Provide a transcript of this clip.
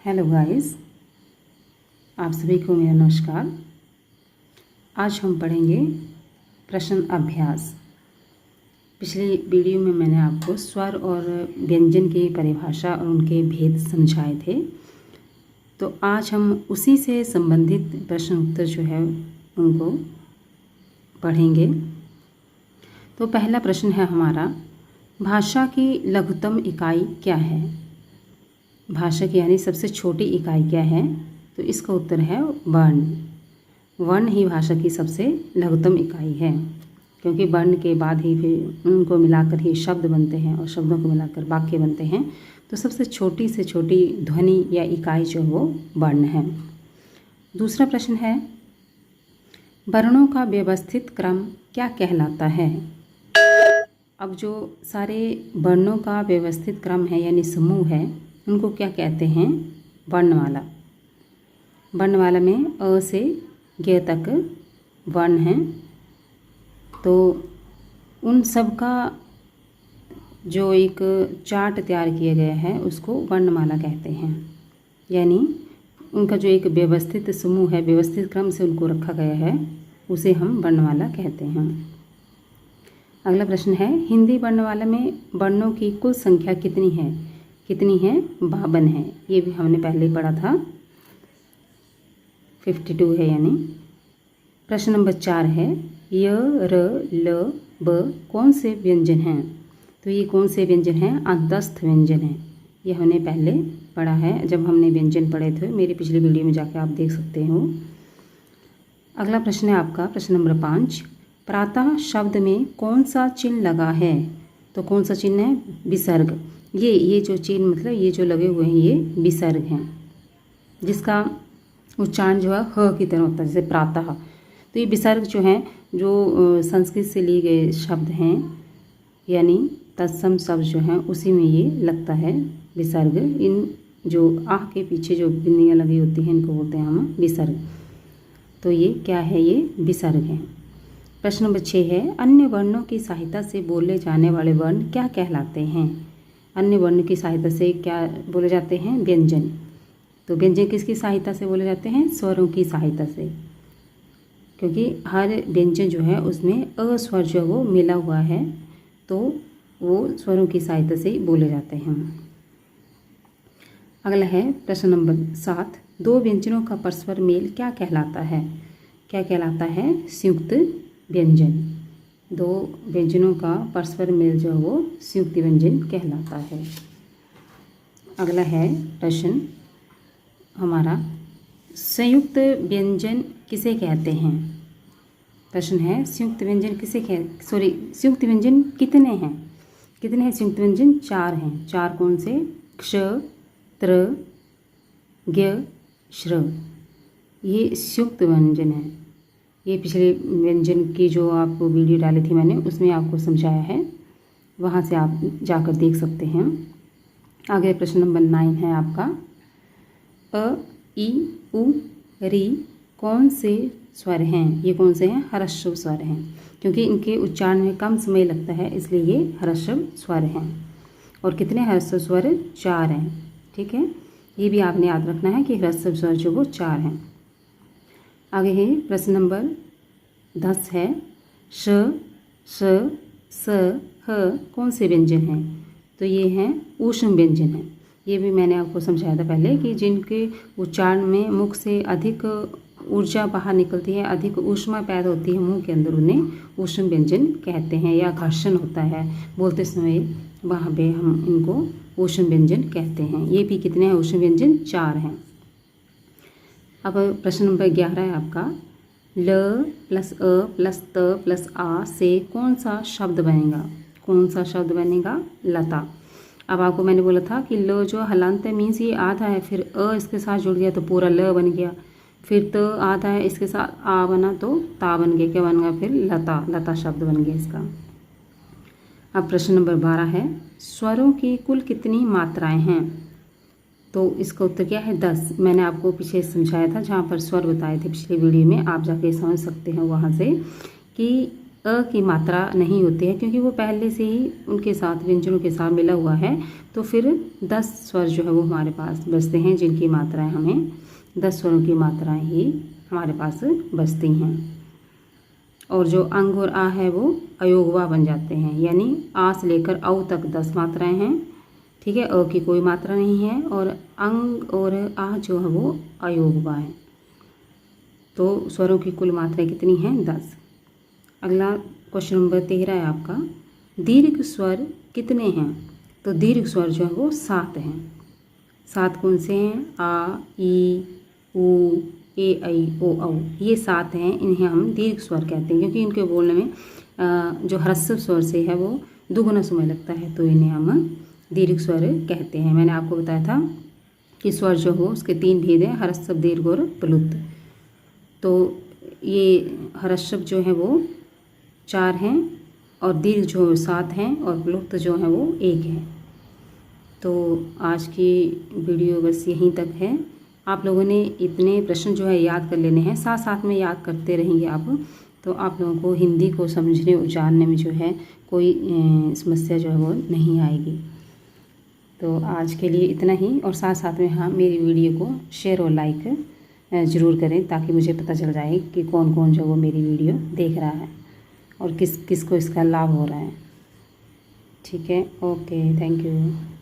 Hello guys, आप सभी को मेरा नमस्कार। आज हम पढ़ेंगे प्रश्न अभ्यास। पिछली वीडियो में मैंने आपको स्वर और व्यंजन की परिभाषा और उनके भेद समझाए थे, तो आज हम उसी से संबंधित प्रश्न उत्तर जो है उनको पढ़ेंगे। तो पहला प्रश्न है हमारा, भाषा की लघुत्तम इकाई क्या है? भाषा की यानी सबसे छोटी इकाई क्या है? तो इसका उत्तर है वर्ण। वर्ण ही भाषा की सबसे लघुत्तम इकाई है, क्योंकि वर्ण के बाद ही फिर उनको मिलाकर ही शब्द बनते हैं और शब्दों को मिलाकर वाक्य बनते हैं। तो सबसे छोटी से छोटी ध्वनि या इकाई जो है वो वर्ण है। दूसरा प्रश्न है, वर्णों का व्यवस्थित क्रम क्या कहलाता है? अब जो सारे वर्णों का व्यवस्थित क्रम है यानी समूह है, उनको क्या कहते हैं? वर्णमाला। वर्णमाला में अ से ग तक वर्ण हैं, तो उन सब का जो एक चार्ट तैयार किया गया है उसको वर्णमाला कहते हैं। यानी उनका जो एक व्यवस्थित समूह है, व्यवस्थित क्रम से उनको रखा गया है, उसे हम वर्णमाला कहते हैं। अगला प्रश्न है, हिंदी वर्णमाला में वर्णों की कुल संख्या कितनी है? कितनी है? 52 है। ये भी हमने पहले पढ़ा था, 52 है यानी। प्रश्न नंबर 4 है, य, र, ल, ब कौन से व्यंजन हैं? तो ये कौन से व्यंजन हैं? अंतस्थ व्यंजन हैं। ये हमने पहले पढ़ा है, जब हमने व्यंजन पढ़े थे, मेरी पिछली वीडियो में जाकर आप देख सकते हो। अगला प्रश्न है आपका, प्रश्न नंबर 5, प्रातः शब्द में कौन सा चिन्ह लगा है? तो कौन सा चिन्ह है? विसर्ग। ये जो चिन्ह मतलब ये जो लगे हुए हैं ये विसर्ग हैं, जिसका उच्चारण जो है ह की तरह होता है, जैसे प्रातः। तो ये विसर्ग जो हैं, जो संस्कृत से लिए गए शब्द हैं, यानी तत्सम शब्द जो हैं उसी में ये लगता है विसर्ग। इन जो आह के पीछे जो बिंदियाँ लगी होती हैं इनको बोलते हैं हम विसर्ग। तो ये क्या है? ये विसर्ग है। प्रश्न नंबर 6 है, अन्य वर्णों की सहायता से बोले जाने वाले वर्ण क्या कहलाते हैं? अन्य वर्ण की सहायता से क्या बोले जाते हैं? व्यंजन। तो व्यंजन किसकी सहायता से बोले जाते हैं? स्वरों की सहायता से, क्योंकि हर व्यंजन जो है उसमें अ स्वर जो है वो मिला हुआ है, तो वो स्वरों की सहायता से बोले जाते हैं। अगला है प्रश्न नंबर 7, दो व्यंजनों का परस्पर मेल क्या कहलाता है? क्या कहलाता है? संयुक्त व्यंजन। दो व्यंजनों का परस्पर मेल जो है वो संयुक्त व्यंजन कहलाता है। अगला है प्रश्न हमारा, संयुक्त व्यंजन किसे कहते हैं? प्रश्न है, संयुक्त व्यंजन संयुक्त व्यंजन कितने हैं? कितने हैं संयुक्त व्यंजन? 4 हैं। 4 कौन से? क्ष, त्र, ज्ञ, श्र। ये संयुक्त व्यंजन है। ये पिछले व्यंजन की जो आपको वीडियो डाली थी मैंने, उसमें आपको समझाया है, वहाँ से आप जाकर देख सकते हैं। आगे प्रश्न नंबर 9 है आपका, अ, ई, उ, री कौन से स्वर हैं? ये कौन से हैं? ह्रस्व स्वर हैं, क्योंकि इनके उच्चारण में कम समय लगता है, इसलिए ये ह्रस्व स्वर हैं। और कितने ह्रस्व स्वर? 4 हैं। ठीक है, ये भी आपने याद रखना है कि ह्रस्व स्वर जो वो 4 हैं। आगे है प्रश्न नंबर 10 है, श, स, स, ह कौन से व्यंजन हैं? तो ये हैं ऊष्म व्यंजन हैं। ये भी मैंने आपको समझाया था पहले कि जिनके उच्चारण में मुख से अधिक ऊर्जा बाहर निकलती है, अधिक ऊष्मा पैदा होती है मुंह के अंदर, उन्हें ऊष्म व्यंजन कहते हैं, या घर्षण होता है बोलते समय, वहाँ पे हम इनको ऊष्म व्यंजन कहते हैं। ये भी कितने हैं ऊष्म व्यंजन? 4 हैं। अब प्रश्न नंबर 11 है आपका, ल प्लस अ प्लस त प्लस आ से कौन सा शब्द बनेगा? कौन सा शब्द बनेगा? लता। अब आपको मैंने बोला था कि ल जो हलांत मीन्स ये आधा है, फिर अ इसके साथ जुड़ गया तो पूरा ल बन गया, फिर त आधा है इसके साथ आ बना तो ता बन गया। क्या बन गया? फिर लता। लता शब्द बन गया इसका। अब प्रश्न नंबर 12 है, स्वरों की कुल कितनी मात्राएं हैं? तो इसका उत्तर क्या है? 10। मैंने आपको पीछे समझाया था, जहाँ पर स्वर बताए थे पिछली वीडियो में, आप जाके समझ सकते हैं वहाँ से कि अ की मात्रा नहीं होती है, क्योंकि वो पहले से ही उनके साथ व्यंजनों के साथ मिला हुआ है। तो फिर 10 स्वर जो है वो हमारे पास बचते हैं, जिनकी मात्राएं हमें 10 स्वरों की मात्राएं ही हमारे पास बचती हैं। और जो अंग और आ है वो अयोगवा बन जाते हैं, यानी आ से लेकर औ तक 10 मात्राएं हैं, ठीक है। अ की कोई मात्रा नहीं है और अंग और आ जो है वो अयोगवा है। तो स्वरों की कुल मात्राएं कितनी हैं? 10। अगला क्वेश्चन नंबर 13 है आपका, दीर्घ स्वर कितने हैं? तो दीर्घ स्वर जो है वो 7 हैं। 7 कौन से हैं? आ, ई, ऊ, ए, ऐ, ओ, औ, ये 7 हैं। इन्हें हम दीर्घ स्वर कहते हैं, क्योंकि इनके बोलने में जो ह्रस्व स्वर से है वो दुगुना समय लगता है, तो इन्हें हम दीर्घ स्वर कहते हैं। मैंने आपको बताया था कि स्वर जो हो उसके 3 भेद हैं, ह्रस्व, दीर्घ और प्लुत। तो ये ह्रस्व जो है वो 4 हैं और दीर्घ जो 7 हैं और प्लुत जो है वो 1 है। तो आज की वीडियो बस यहीं तक है। आप लोगों ने इतने प्रश्न जो है याद कर लेने हैं, साथ साथ में याद करते रहेंगे आप, तो आप लोगों को हिंदी को समझने और जानने में जो है कोई समस्या जो है वो नहीं आएगी। तो आज के लिए इतना ही, और साथ साथ में हाँ, मेरी वीडियो को शेयर और लाइक ज़रूर करें, ताकि मुझे पता चल जाए कि कौन कौन जो वो मेरी वीडियो देख रहा है और किस किस को इसका लाभ हो रहा है। ठीक है, ओके, थैंक यू।